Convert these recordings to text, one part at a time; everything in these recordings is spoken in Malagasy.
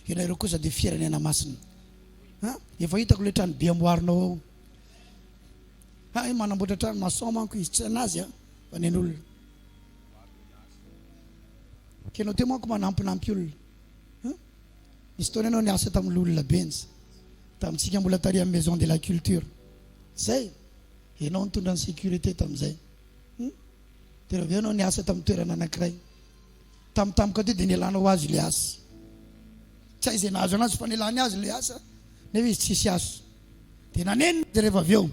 ianareo kosa dia firenena masina efa hitako le trano be amboarinao ao manamboatra trano masomanko izy tsy anazy fa ny an'olona kenao teo manko manampinampy olona nisy taona ianao niasa tamin'olona benja tamintsika mbola tary amin'ny maison de la culture zay ianao nitondra ny sécurité tamin'izay dia avy eo anao niasa tamin'ny toerana anankiray tamtampoka teo dia nialanao azy le asa tsy hay izay nahazo anazy fa nialany azy le asa nefa izy tsisy aso dia nanenina dia rehefa avy eo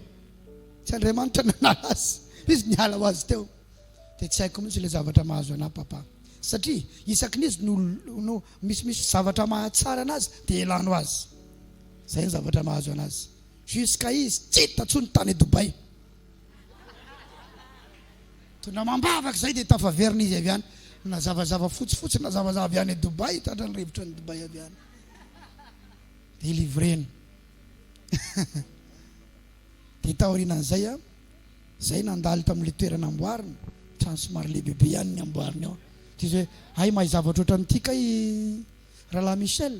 tsy Andriamanitra nanala azy izy niala ho azy teo dia tsy haiko mihitsy le zavatra mahazo anahy papa satria isaky n'izy no misimisy zavatra mahatsara anazy dia ialano azy zay ny zavatra mahazo anazy jusqu'à izy tsy tatsony tany Dubai tona mambavaka zay dia tafaverina izy avy any na zavazava fotsifotsy na zavazava avy any Dubai tatra ny rivotra ny Dubai avy any dia livreny dia taorianan'izay zay nandaly tamin'le toerana amboarina trano somary lehibebe ihany ny amboariny ao tizy hoe ay mahay zavatra oatra n'ity kay rahalahy Michel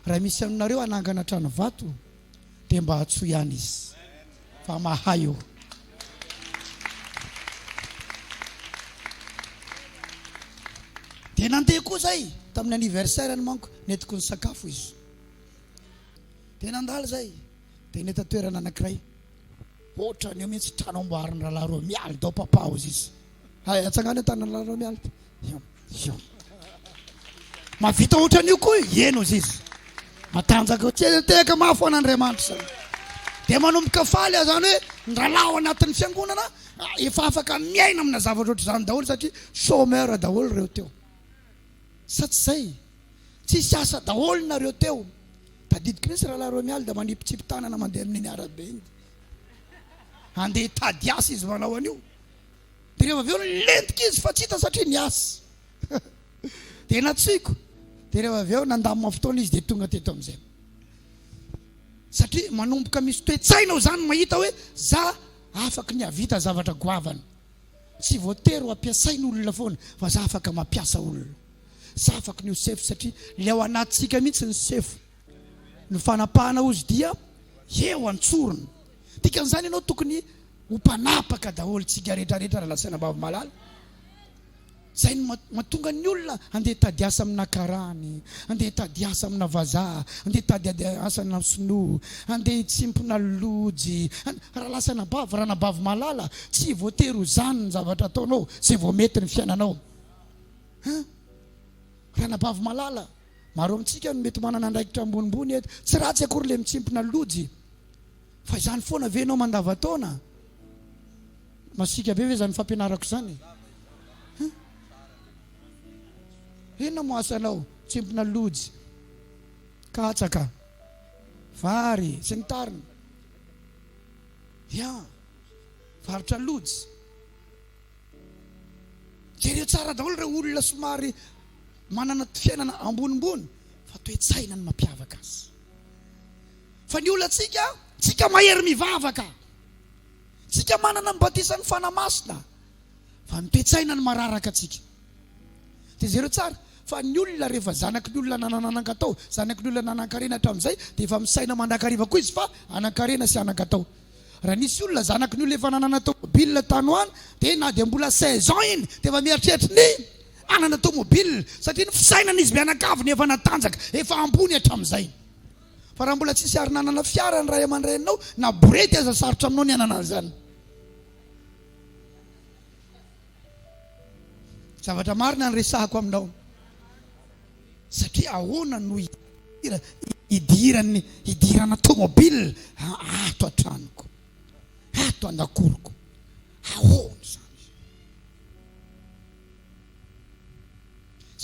raha misy aminareo anangana trano vato dia mba hatsoa ihany izy fa mahay io dia nandeha koa zay tamin'ny anniversaire ny manko netiko ny sakafo izy dia nandalo zay dia neta toerana anankiray ohatrany eo mihitsy trano amboariny rahalahy roa mialy dao papa ozy izy ay atsangany an-tany rahalahy roa mialy mavita ohatran'io koa eno izy izy matanjaka teka mafo an'Andriamanitra zany dia manomboka faly zany hoe ny rahalahy ao anatin'ny fiangonana efa afaka miaina amina zavatra ohatry zany daholo satria chômeur daholo reo teo sa tsy zay tsisy asa daholo nareo teo tadidiko nisy rahalahy roa mialy da manipitsipi tanana mandeha amin'iny arabe iny andeha tady asa izy manao an'io dia rehefa avy eo lentika izy fa tsy hita satria ny asa dia natsoiko dia rehefa avy eo nandamina fotoana izy dia tonga teto amin'izay satria manomboka misy toe-tsainao zany mahita hoe za afaka ny havita zavatra goavana tsy voatery ho ampiasain'olona foana fa za afaka mampiasa olona za afaka ny ho sefo satria le ao anatsika mihitsy ny sefo ny fanapahana ozy dia eo antsorona dikan'izany ianao tokony ho mpanapaka daholo tsika rehetrarehetra raha lasaina bava malala zay ny mahatonga ny olona andeha tady asa amina karany andeha tady asa amina vazaha andeha tady asa amina sinoa andeha hitsimpona lojy raha lasana bava raha nabava malala tsy voatery ho zany ny zavatra ataonao zay vao mety ny fiainanao raha nabava malala maro amintsika no mety manana andraikitra ambonimbony eto tsy ratsy akory le mitsimpona lojy fa izany foana venao mandavataona masika be ve zany fampianarako zany inona mo asanao tsimpona lojy katsaka vary sy ny tariny varotra lojy jereo tsara daholo reo olona somary manana fiainana ambonimbony fa toe-tsaina ny mampiavaka azy fa ny olona tsika mahery mivavaka tsika manana mibatisan'ny fanamasina fa ny toe-tsaina ny mararaka atsika dia zay reo tsara fa ny olona rehefa zanaky ny olona nananakatao zanaky ny olona nanan-karena hatramin'izay dia efa misaina mandrakariva koa izy fa anan-karena sy anan-katao raha nisy olona zanaky ny olona efa nanana tômôbila tanoany dia na dia mbola 16 ans iny dia efa mieritreritra ny anana tômôbila satria ny fisainana izy mianakaviny efa natanjaka efa ambony hatramin'izay fa raha mbola tsisy ary nanana fiara ny ray aman-drenao na borety aza sarotra aminao ny anana an'izany zavatra marina ny resahako aminao satria ahoana no hidirana tômôbila ato antranoko ato an-dakoroko ahoana zany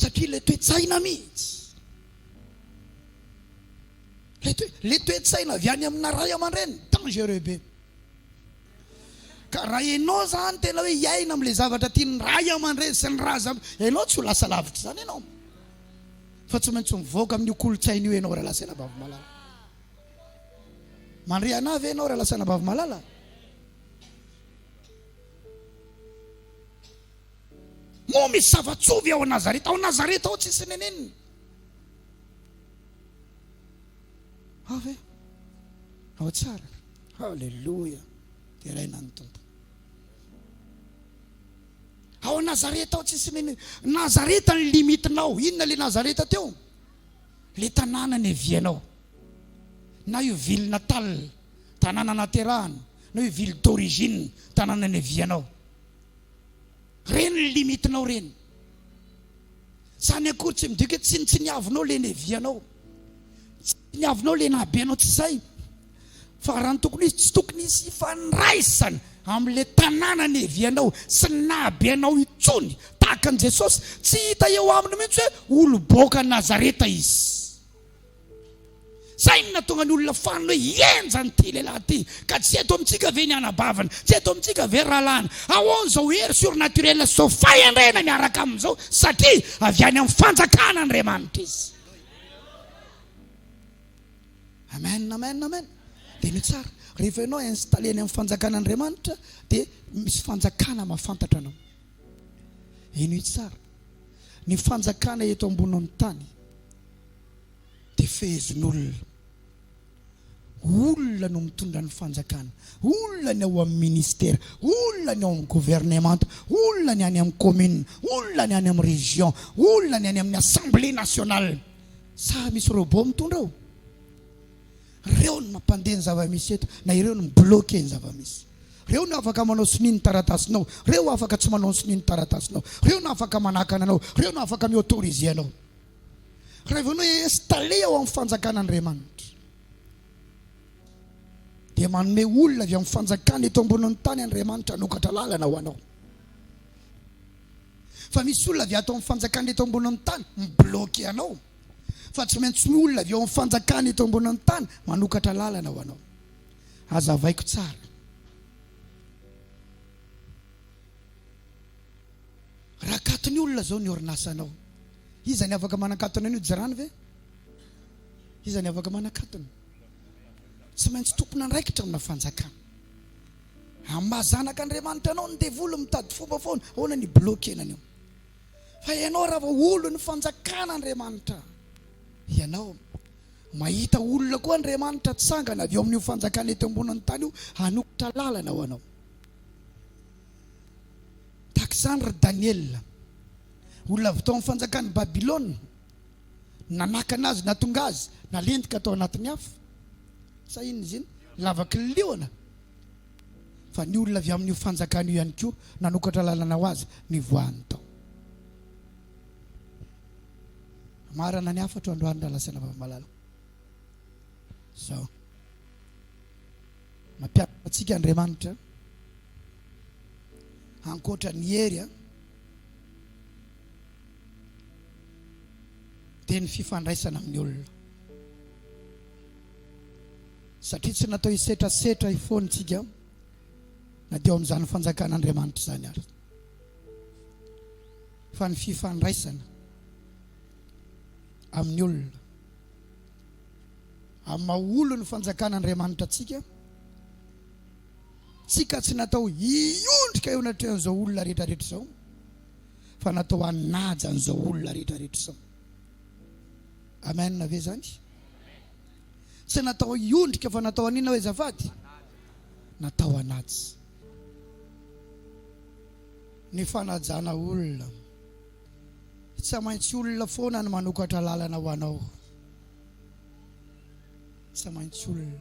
satria le toe-tsaina mihitsy le toe-tsaina avy any amina ray aman-dreny dangereux be ka raha ianao zany tena hoe hiaina am'le zavatra tia ny ray aman-dreny sy ny raza ianao tsy ho lasa lavitra zany ianao fa tsy maintsy mivoaka amin'io kolotsaina io ianao raha lasaina bava malala mandre anavy ianao raha lasaina bava malala mo misy zava-tsovy ao Nazareta ao tsisy neneniny avy ao tsara. Halleloja. Dia raina ny tompo. Ao Nazareta ao tsisy meny. Nazareta ny limitinao. Inona le Nazareta teo? Le tanàna ny vianao. Na io ville natale, tanàna naterahana, na io ville d'origine, tanàna ny vianao. Reny ny limitinao reny. Sany akory tsy midika tsy niavinao le nevianao, tsy niavinao le nahabenao, tsy zay. Fa raha ny tokony izy tsy tokony izy ifandraisana amin'le tanàna nevianao sy nahabenao itsony tahaka an' Jesosy. Tsy hita eo aminy mihitsy hoe olo-boaka Nazareta izy. Zay natonga ny olona fanona hoe enja nyty lehilahy ty, ka tsy eto amintsika ve ny anabavana, tsy eto amintsika ve ralana. Ahoana zao hery surnaturel zao fahendrena miaraka amin'izao, satria avy any amin'ny fanjakana Andriamanitra izy. Amen, amen, amen. Dia ny tsara, rehefa ianao installé any amin'ny fanjakana Andriamanitra, dia misy fanjakana mahafantatra anao. Ino io tsara? Ny fanjakana eto ambonin'ny tany dia fehezon'olona. Olona no mitondra ny fanjakana, olona ny ao amin'ny ministère, olona ny ao amin'ny gouvernement, olona ny any amin'ny commune, olona ny any amin'ny région, olona ny any amin'ny assemblée nationale. Sa misy robot mitondra ao? Reo no mampandeha ny zava-misy eto, na ireo no mbloqué ny zava-misy. Reo no afaka manao siny ny taratasinao, reo afaka tsy manao siny ny taratasinao, reo no afaka manakana anao, reo no afaka mi-autoriser anao. Rehefa anao installé ao amin'ny fanjakan'Andriamanitra, dia manome olona avy amin'ny fanjakana eto ambonin'ny tany Andriamanitra hanokatra lalana ho anao. Fa misy olona avy ato amin'ny fanjakana eto ambonin'ny tany mibloqué anao, fa tsy maintsy ny olona avy ao amin'ny fanjakana eto ambonin'ny tany manokatra lalana ho anao. Azavaiko tsara. Raha katony olona zao ny orinasanao, iza ny afaka manakatona an'io jirany ve? Iza ny afaka manakatona? Tsy maintsy tompona andraikitra amina fanjakana. Amazanak'Andriamanitra anao ny devolo mitady fomba foana, ahoana ny bloqué anao. Fa ianao raha olo ny fanjakana Andriamanitra, ianao mahita olona koa Andriamanitra tsangana avy ao amin'io fanjakana eto ambonin'ny tany io hanokatra lalana ho anao. Takizany ry Daniel, olona avy tao amin'ny fanjakany Babilôna, nanaka anazy, natonga azy, nalentika tao anatin'ny afo. Sa inona izy iny? Lavaky ny liona. Fa ny olona avy amin'io fanjakana io ihany koa nanokatra lalana ho azy, nivoahany tao. Marana ny afatra androany rahalasana vamalala. So, mampiavaka antsika Andriamanitra ankoatra ny hery dia ny fifandraisana amin'ny olona. Satria tsy natao hisetrasetra ifonitsika na dia ao amin'izany fanjakan'Andriamanitra izany ary. Fa ny fifandraisana amin'ny olona, amin'ny maha-olo ny fanjakan'Andriamanitra antsika, tsika tsy natao hiondrika eo anatrehan'izao olona rehetrarehetra izao, fa natao hanaja an'izao olona rehetrarehetra izao. Amen na ve zany? Tsy natao hiondrika fa natao hanina hoe zafady? Natao hanaja. Ny fanajana olona, tsy maintsy olona foana ny manokatra lalana ho anao. Tsy maintsy olona.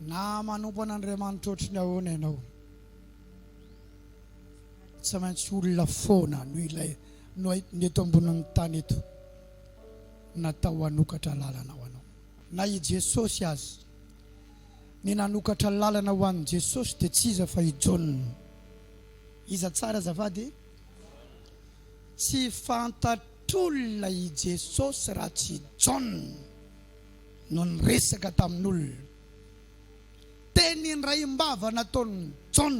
Na manompo an'Andriamanitra ohatry ny ahoana ianao, tsy maintsy olona foana no ilay no eto ambonin'ny tany eto natao hanokatra lalana ho anao. Na i Jesosy azy, ny nanokatra lalana ho an'i Jesosy dia tsy iza fa i John. Iza tsara zafady? Tsy fantatr'olona i Jesosy raha tsy John no niresaka tamin'olona. Teny ny ray-mbava nataon'ny John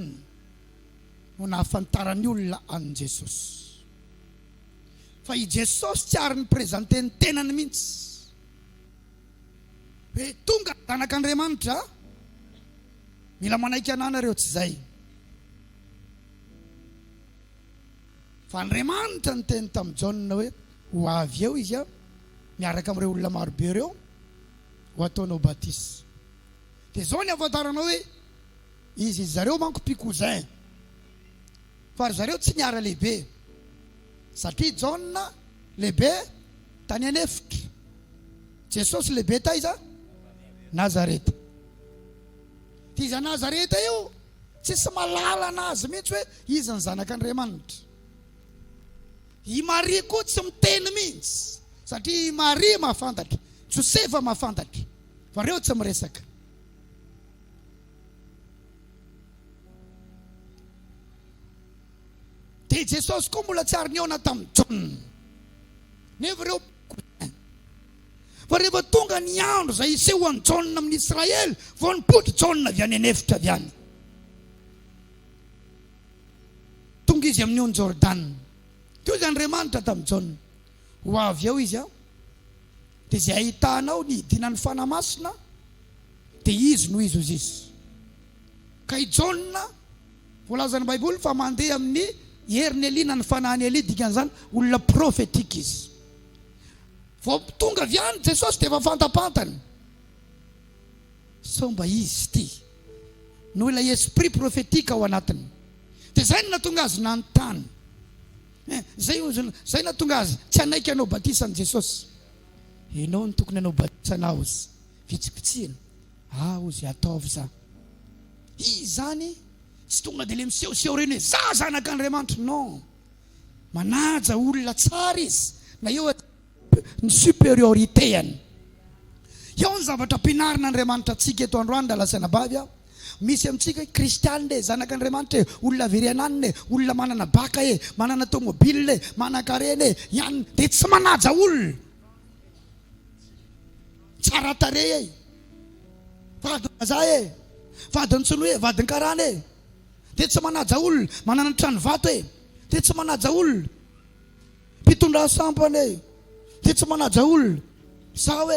no nahafantarany olona an' Jesosy. Fa i Jesosy tsy ary ny prezante ny tenany mihitsy hoe tonga zanak'Andriamanitra, mila manaiky ananareo, tsy zay. Fa Andriamanitra ny teny tamin'i John hoe ho avy eo izy miaraka amin'ireo olona marobe ireo ho ataonao batisy. Dia zao ny afantaranao hoe izy zareo manko picouzin fa ry zareo tsy niara lehibe satria Jaona lehibe tany anefitra, Jesosy lehibe taiza Nazareta. Ty iza Nazareta io tsisy malala anazy mihitsy hoe izy ny zanak'Andriamanitra. I Maria koa tsy miteny mihitsy satria i Maria mahafantatra, Josefa mahafantatra fa reo tsy miresaka. Dia Jesosy koa mbola tsy ary niona tamin'ny Jaona nefa reo fa rehefa tonga ny andro izay isehoan'ny Jaona amin'ny Israely vao nipody Jaona avy any anefitra avy any, tonga izy amin'ny ony Jordana. Teo izy Andriamanitra tamin'ny Jaona ho avy ao izy dia izay ahitanao ny hidinan'ny fanamasina dia izy no izy ozy izy. Ka i Jaona voalazan'ny Baiboly fa mandeha amin'ny herin'ny Elia ny fanahany Elia, dikan'izany olona profetika izy. Vao tonga avy any Jesosy dia efa fantapantany sao mba izy ty no ilay esprit profetika ao anatiny. Dia zay no natonga azy nanontany, zay natonga azy tsy anaiky anao batisan'i Jesosy. Ianao no tokony anao batisana ozy, vitsivitsihana ozy ataovy za. Izy zany tsy tonga dia le misehoseho reny hoe za zanak'Andriamanitra, non. Manaja olona tsara izy na eo ny supérioritéany. Eo ny zavatra ampianarin'Andriamanitra antsika eto androany lalasana bavy misy amintsika kristianina zanak'Andriamanitra olona verenanina olona manana baka manana tomobile manan-karena ihany dia tsy manaja olona tsara tarehy vadiny zay vadiny tsinoe vadiny karana dia tsy manaja olona manana trano vato dia tsy manaja olona mpitondra sampany dia tsy manaja olona sao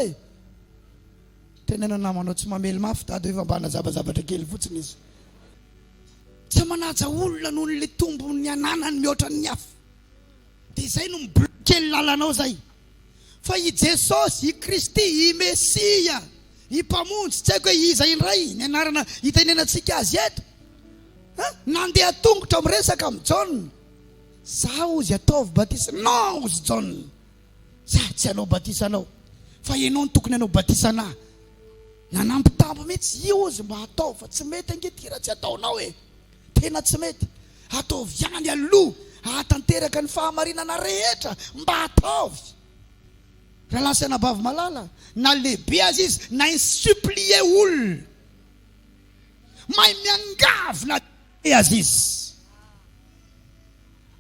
tena namanao tsy mamely mafy tady efa mbana zavazavatra kely fotsiny izy. Tsy manaja olona noho ny tombo ny ananany mihoatra ny hafa dia izay no mibloke ny lalanao zay. Fa i Jesosy, i Kristy, i Mesia, i mpamonjy, tsy haiko hoe iza indray ny anarana hitenenantsika azy eto, nandeha tongotra miresaka amin'ny Jaona, za ozy ataovy batisa. Non ozy Jaona, za tsy anao batisanao fa ianao no tokony anao batisana. Nanampitambo mihitsy io ozy mba atao fa tsy mety angetira tsy ataonao tena tsy mety. Ataovy ihany aloha ahatanteraka ny fahamarinana rehetra mba ataovy. Raha lasana bavy malala na lehibe azy izy na insuplie olona mahay miangavina azy izy.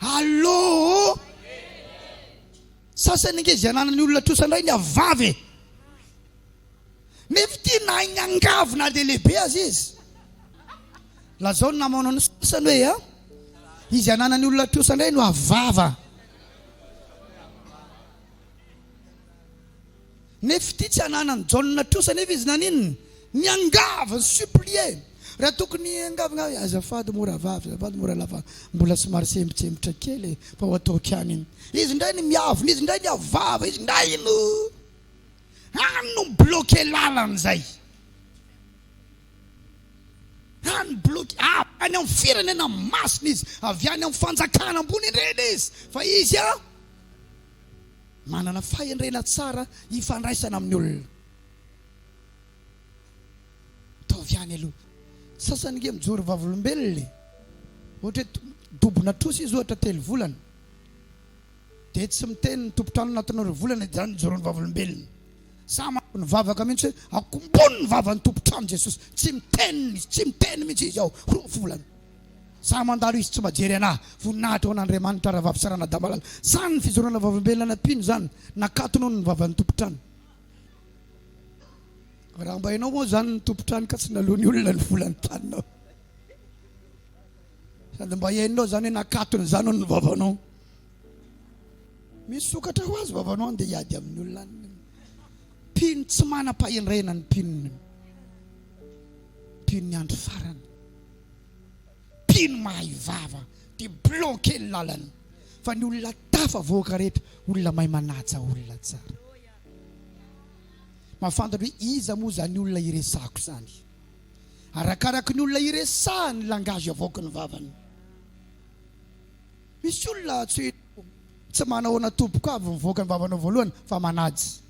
Allô, sasany angezy ananany olona tosandray ny avavy nefa ty na iangavina dia lehibe azy izy. Lazao ny namanao ny sasany hoe izy ananany olona tosandray no avava nefa ty tsy ananany Jaona tosa nefa izy naninona niangavina supplie. Raha tokony angavina azafady mora avavy, azafady mora lava mbola somary sembotrembotra kely fa ho atao kiany. Izy ndray ny miavina, izy ndray ny avava, izy ndray no bloqué lalan'izay. Any bloqué any amin'ny firenena masina izy, avy any amin'ny fanjakana ambony indreny izy, fa izy manana fahendrena tsara ifandraisana amin'ny olona. Ataovy any aloha. Sasany ge mijoro vavolombelona ohatra hoe dobona trosa izy ohatra 3 volana dia tsy miteny ny tompotrano anatinao 2 volana dia zany mijoro ny vavolombelona. Sa ny vavaka mihitsy hoe akombony ny vavany tompotrano Jesosy, tsy miteny mihitsy izy 2 volana. Sa mandalo izy tsy majery anahy voninahitra ao an'Andriamanitra raha vavy da malala. Zany ny fijoroana vavolombelona napino zany nakatona ny vavany tompotrano. Raha mba hainao moa zany ny tompotrano ka tsy nalony olona ny volany taninao, sady mba hainao zany hoe nakatony zany ny vavanao. Misy sokatra ho azy vavanao dia hiady amin'ny olona any. Pino tsy manam-pahendrena ny pino ny andro farany, pino mahay vava dia bloqué ny lalany. Fa ny olona tafa voaka rehetra olona mahay manaja olona tsara. mahafantatra hoe iza moa zany olona iresahako zany. Arakaraky ny olona iresahany langage avoaka ny vavany. Misy olona tsy manahoana tompoko avy mivoaka ny vavanao voalohany fa manajy.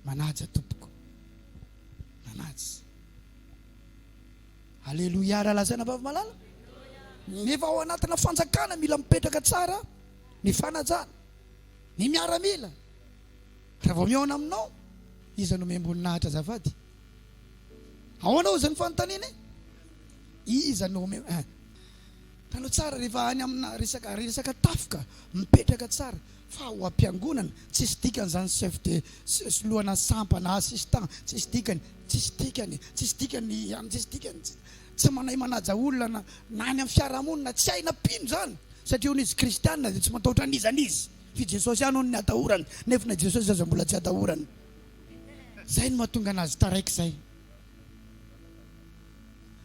Manajy tompoko. Manajy. Alleluia, ralazaina vavy malala. Nefa ao anatina fanjakana mila mipetraka tsara ny fanajana, ny miaramila. Raha vao mihaona aminao, iza no membonahitra azafady. Ahoanao zany fanontaniana? Iza no tanao tsara rehefa any amina resaka tafoka mipetraka tsara. Fa ho am-piangonana tsisy dikany zany chef de lohana sampa na assistant, tsisy dikany, tsisy dikany, tsisy dikany, tsisy dikany. Tsy manay manaja olona na any amin'ny fiarahamonina tsy hay napino zany. Satria onizy kristianina dia tsy matahotra an'izanizy. Fi Jesosy ihany ny atahorany, nefa na Jesosy aza mbola tsy atahorany. Zay no mahatonga anazy taraiky zay.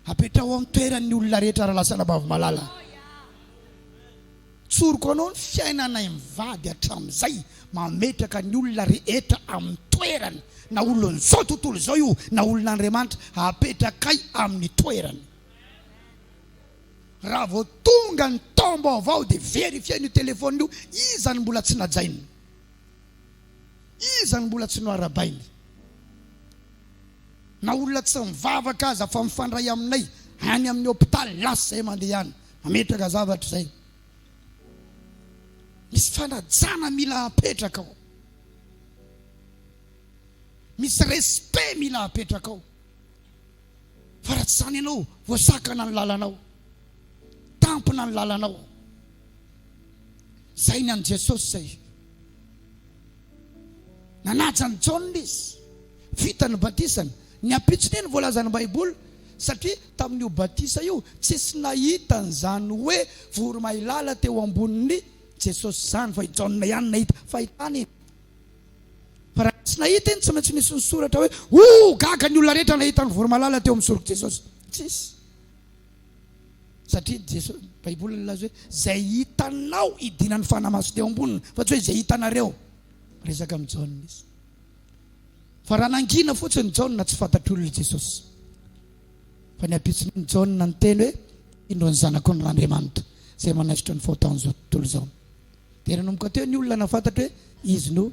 Apetrao amin'ny toeran'ny olona rehetra raha lasana bavy malala. Tsoroko anao ny fiainanay mivady hatramin'izay mametraka ny olona rehetra amin'ny toerany. Na olona n'izao tontolo izao io, na olon'Andriamanitra apetrakay amin'ny toerany. Raha vao tonga ny taom-baovao dia verifie ny telefona io, iza ny mbola tsy najainy, iza ny mbola tsy noarabainy. Na olona tsy mivavaka aza fa mifandray aminay any amin'ny hôpitaly lasa zay mandeha ihany, mametraka zavatra zay. Misy fanajana mila apetraka ao, misy respect mila apetraka ao. Fa raha tsy zany ianao voasakana ny lalanao, tampona ny lalanao. Zay ny an'i Jesosy zay. Nanaja ny Jaona izy, vita ny batisana. Ny ampitsiny ny voalazany Baiboly, satria tamin'io batisa io tsisy nahita n'izany hoe voromailala teo ambonin'ny Jesosy zany, fa i Jaona ihany nahita, fahitany. Fa raha tsy nahita iny tsy maintsy nisy ny soratra hoe gaga ny olona rehetra nahita ny voromailala teo amin'ny soroko Jesosy. Tsisy. Satria Jesosy, Baiboly milaza hoe zay hitanao idinan'ny fanamaso teo amboniny, fa tsy hoe zay hitanareo. Resaka amin'ny Jaona izy. Fa raha nangina fotsiny Jaona tsy fantatr'olona Jesosy. Fa ny ampitsiny ny Jaona ny teny hoe indro ny zanako n'Andriamanitra zay manasitra ny fahataon'izao tontolo izao. Dia nanomboka teo ny olona nafantatra hoe izy no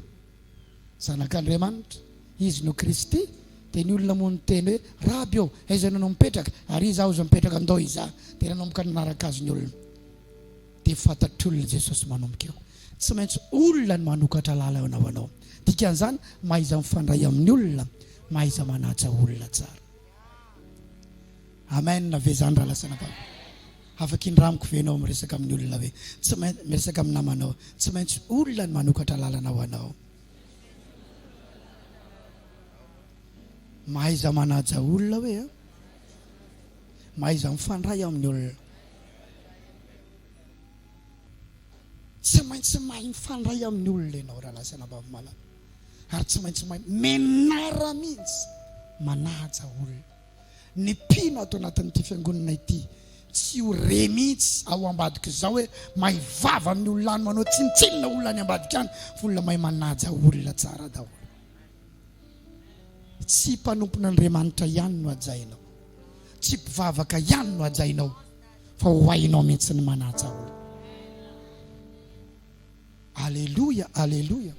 zanak'Andriamanitra, izy no Kristy. Dia ny olona moa ny teny hoe raby eo, aiza no mipetraka, ary izaho zao mipetraka andao iza. Dia nanomboka nanaraka azy ny olona. Dia fantatr'olona Jesosy manomboka eo. Tsy maintsy olona ny manokatra lala ao anao. Dikan'izany mahaiza mifandray amin'ny olona, mahaiza manaja olona tsara. Amen. Navezany raha lasana baba. Afaka indramiko venao miresaka amin'ny olona hoe tsy maintsy miresaka amin'ny namanao, tsy maintsy olona ny manokatra lalana ho anao. Mahaiza manaja olona hoe mahaiza mifandray amin'ny olona. Tsy maintsy mahay mifandray amin'ny olona ianao raha lasana baba malala. Ary tsy maintsy mahay menara mihitsy manaja olona. Ny mpino ato anatin'ity fiangonana ity tsy ho re mihitsy ao ambadika izao hoe mahay vava amin'ny olona any manao tsintsinina olona any ambadika any, fa olona mahay manaja olona tsara daholo. Tsy mpanompona Andriamanitra ihany no ajainao, tsy mpivavaka ihany no ajainao, fa ho hainao mihitsy ny manaja olona. Alleluia, alleluia.